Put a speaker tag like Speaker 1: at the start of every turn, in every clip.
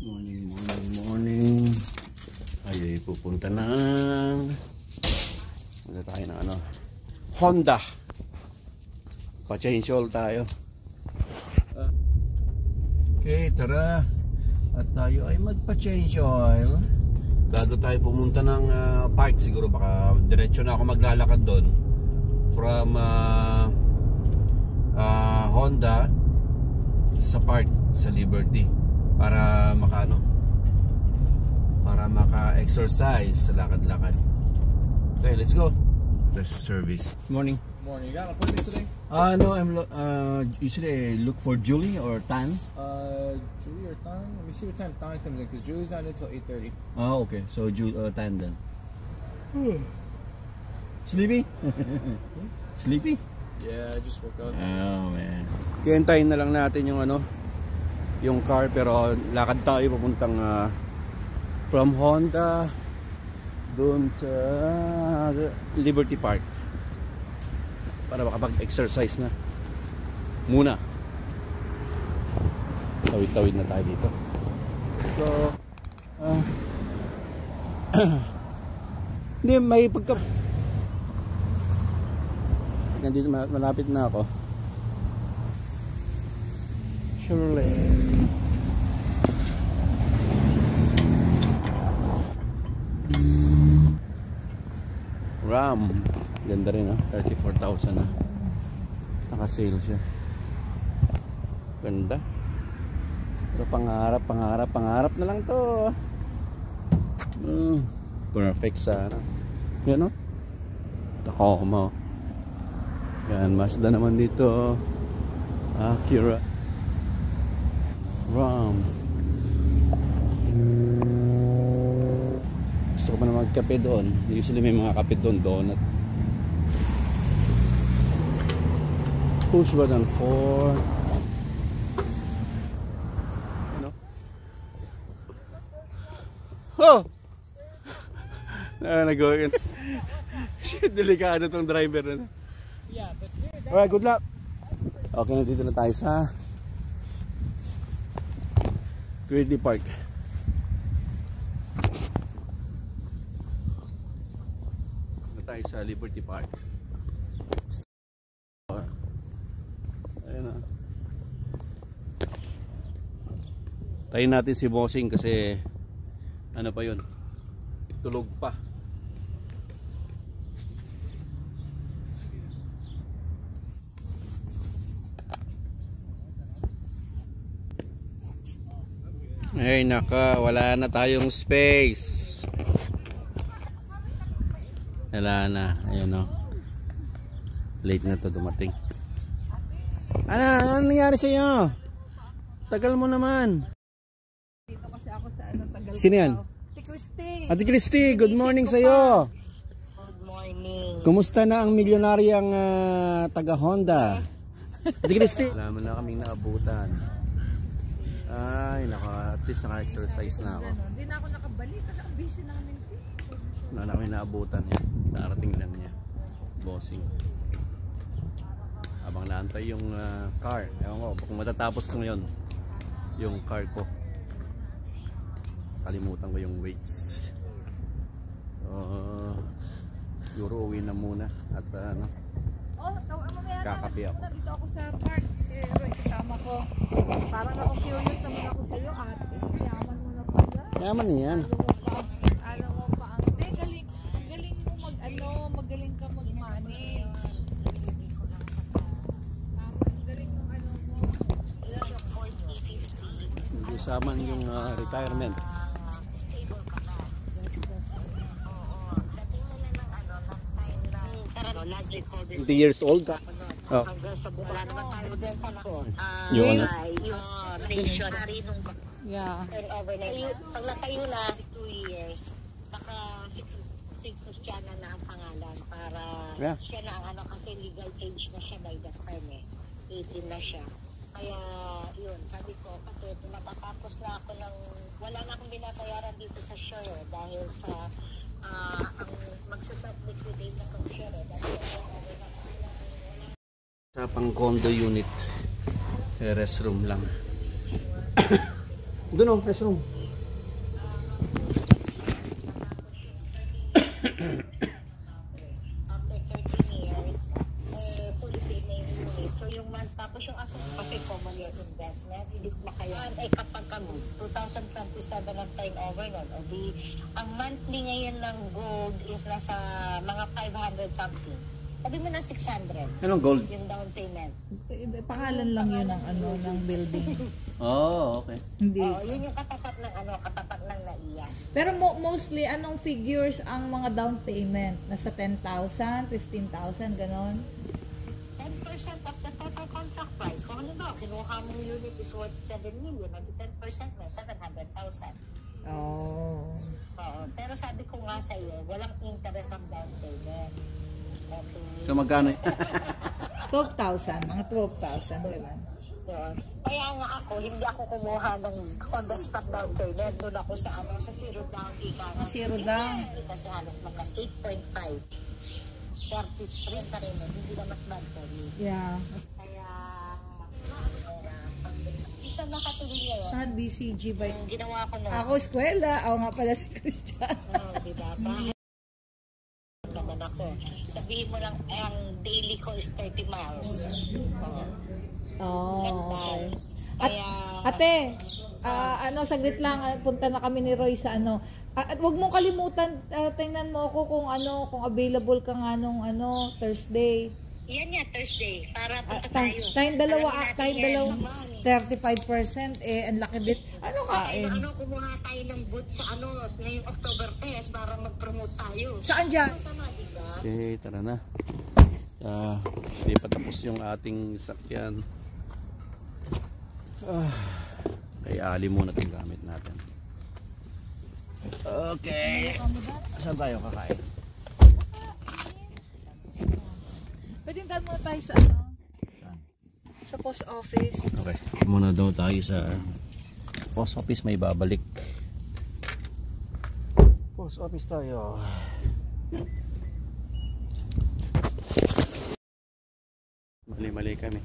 Speaker 1: Morning. Ay, pupunta ng wala tayo na ano, Honda. Pa-change oil tayo. Okay, tara. At tayo ay magpa-change oil. Bago tayo pumunta ng park, siguro baka diretso na ako maglalakad doon from Honda sa park sa Liberty para maka-exercise sa lakad-lakad. Okay, let's go. There's a service. Morning.
Speaker 2: Morning. You got appointments today?
Speaker 1: No, I'm usually I look for Julie or Tan.
Speaker 2: Julie or Tan? Let me see what time Tan comes in, because Julie's not until 8:30.
Speaker 1: Oh, okay. So Tan then. Sleepy? Sleepy?
Speaker 2: Yeah, I just woke up.
Speaker 1: Oh man. Hintayin na lang natin yung yung car, pero lakad tayo papuntang from Honda doon sa Liberty Park para makapag-exercise na muna. Tawid-tawid na tayo dito. So hindi, may pagka nandito, malapit na ako. Chevrolet Ram, ganda rin 34,000 na. Naka-sale siya. Ganda. Pero pangarap na lang to. Perfect sana. Yan Tacoma. Yan, Mazda naman dito. Acura. Ram. Gusto ko pa na magkape doon. Usually may mga kape doon, donut. Push button 4. Ano? Oh! Nag-go-in. Shit, delikado tong driver na.
Speaker 2: Yeah, but
Speaker 1: alright, good luck. Okay, nandito na tayo sa Liberty Park. Tayo sa Liberty Park. Ayun na. Tayo natin si Bossing kasi ano pa yun, tulog pa. Ay naka, wala na tayong space. Wala na, ayun late na to dumating. Ano nangyari sa iyo? Tagal mo naman.
Speaker 3: Dito kasi ako sa tagal.
Speaker 1: Sino yan?
Speaker 3: Ate Christy.
Speaker 1: Ate Christy, good morning sa iyo.
Speaker 3: Good morning.
Speaker 1: Kumusta na ang milyonaryang taga Honda? Ate Christy. Wala mo na kaming naabutan. Ay, at least naka-exercise na ako.
Speaker 3: Hindi na ako nakabalik kasi busy namin.
Speaker 1: Wala na kami naabutan niya. Narating lang niya. Bossing. Habang naantay yung car. Ewan ko kung matatapos ko ngayon yung car ko. Kalimutan ko yung weights. So siguro uwi na muna. At kakape ako.
Speaker 3: Dito ako sa park. Si Roy kasama ko. Parang ako curious naman ako sa iyo, ate. Yaman mo na pala.
Speaker 1: Yaman niyan.
Speaker 3: Alam mo pa. Galing mo magaling ka mag-money. Galing ng mo.
Speaker 1: Hindi saman yung retirement. 20 years old ka? Oh.
Speaker 4: Hanggang sa wala naman tayo din pa na
Speaker 1: Yung
Speaker 4: pensionary nung
Speaker 3: Yeah.
Speaker 4: pag natayo na 2 years, baka 6 siya na ang pangalan para siya na ang kasi legal age na siya by that time 18 na siya. Kaya yun, sabi ko kasi matatapos na ako ng wala na akong binabayaran dito sa share dahil sa ang magsa-self-liquidate na kong share dahil
Speaker 1: sa pang condo unit, restroom lang. Doon restroom.
Speaker 4: Yan ay kapag 2027 ang turnover nun. O di, ang monthly ngayon ng gold is nasa mga 500 something. Sabi mo na 600.
Speaker 1: Anong gold?
Speaker 4: Yung down payment.
Speaker 3: Pangalan lang yun ng ano ng building.
Speaker 1: Oh, okay.
Speaker 3: Hindi.
Speaker 4: Oo, yun yung katapat ng katapat ng NAIA.
Speaker 3: Pero mostly anong figures ang mga down payment? Nasa 10,000, 15,000 ganon.
Speaker 4: 10% of the total contract price. Kung ano ba, kinuha mong unit is worth 7 million, at 10% na 700,000.
Speaker 3: Oh.
Speaker 4: Oo, pero sabi ko nga sa iyo, walang interest ang down payment. Okay.
Speaker 1: So magkano?
Speaker 3: 12,000, mga 12,000 ganon.
Speaker 4: Yun. Kaya nga ako, hindi ako kumuha ng on the spot down payment. Doon ako sa zero down.
Speaker 3: Zero down.
Speaker 4: Kasi halos magkas 8.5. 33 ka rin. Hindi na mas bad for me.
Speaker 3: Yeah.
Speaker 4: Kaya, isa nakatuloy yun.
Speaker 3: Saan BCG ba?
Speaker 4: Yung ginawa ko na.
Speaker 3: Ako eskwela. Ako nga pala si Christian.
Speaker 4: Diba? Naman ako. Sabihin mo lang, ang daily ko is 30 miles.
Speaker 3: Oh, okay.
Speaker 4: Kaya,
Speaker 3: Ate, saglit lang, punta na kami ni Roy sa ano. At wag mo kalimutan, tingnan mo ako kung available ka nga nung Thursday.
Speaker 4: yan nga, Thursday. Para punta tayo.
Speaker 3: Tayong dalawa,
Speaker 4: Alamin natin yan naman.
Speaker 3: 35%, ang laki din. Ano kain?
Speaker 4: Kumuha tayo ng booth sa ngayong October Fest para mag-promote tayo.
Speaker 3: Saan dyan?
Speaker 4: Sama, diba?
Speaker 1: Okay, tara na. Hindi pa tapos yung ating sakyan. Kaya ali muna itong gamit natin. Okay. Saan tayo kakain?
Speaker 3: Pwede daan muna tayo sa ano?
Speaker 1: Saan?
Speaker 3: Sa post office.
Speaker 1: Okay. Muna daw tayo sa post office, may babalik. Post office tayo. Mali-mali kami.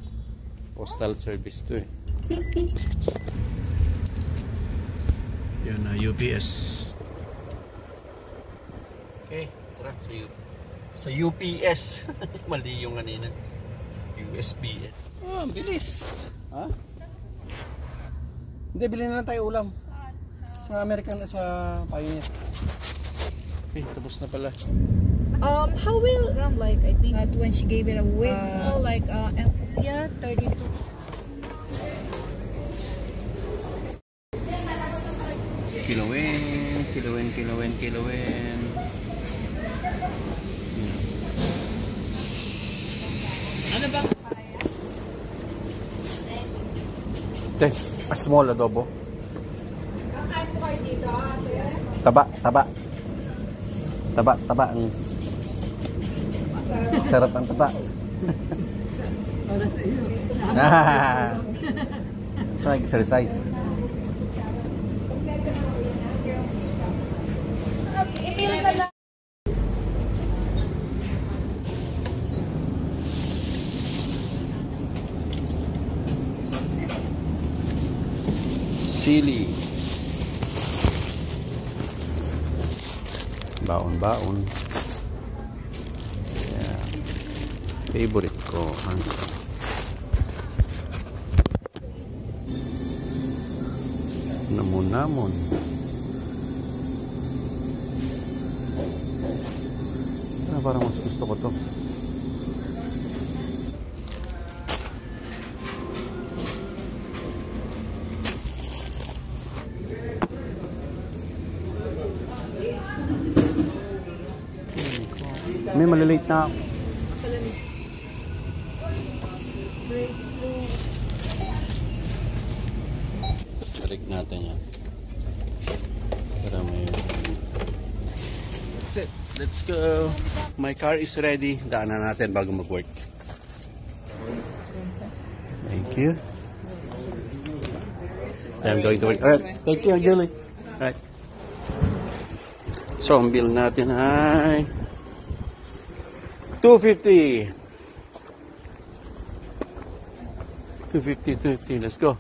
Speaker 1: Postal service to eh. Yun na UPS. Okay, tara sa UPS. Mali yung kanina. USPS. Oh, ang bilis. Ha? Hindi, bilhin na lang tayo ulam. Sa American sa Pioneer. Okay, tapos na pala.
Speaker 3: How will like I think when she gave it away, yeah, 32. Kilowin. Ano ba?
Speaker 1: A small adobo. Taba. Taba ang sarap ang taba.
Speaker 3: Para sa iyo.
Speaker 1: So, exercise.
Speaker 3: Email na lang.
Speaker 1: Sili. Baon. Yeah. Favorite ko. Namon. Parang mas gusto ko to. May malilate na ako. Balik natin yan. Para may... That's it. Let's go. My car is ready. Daanan natin bago mag-work. Thank you. I'm going to work. Alright. Thank you, Julie. Alright. So, ang bill natin ay $250. $250. Let's go.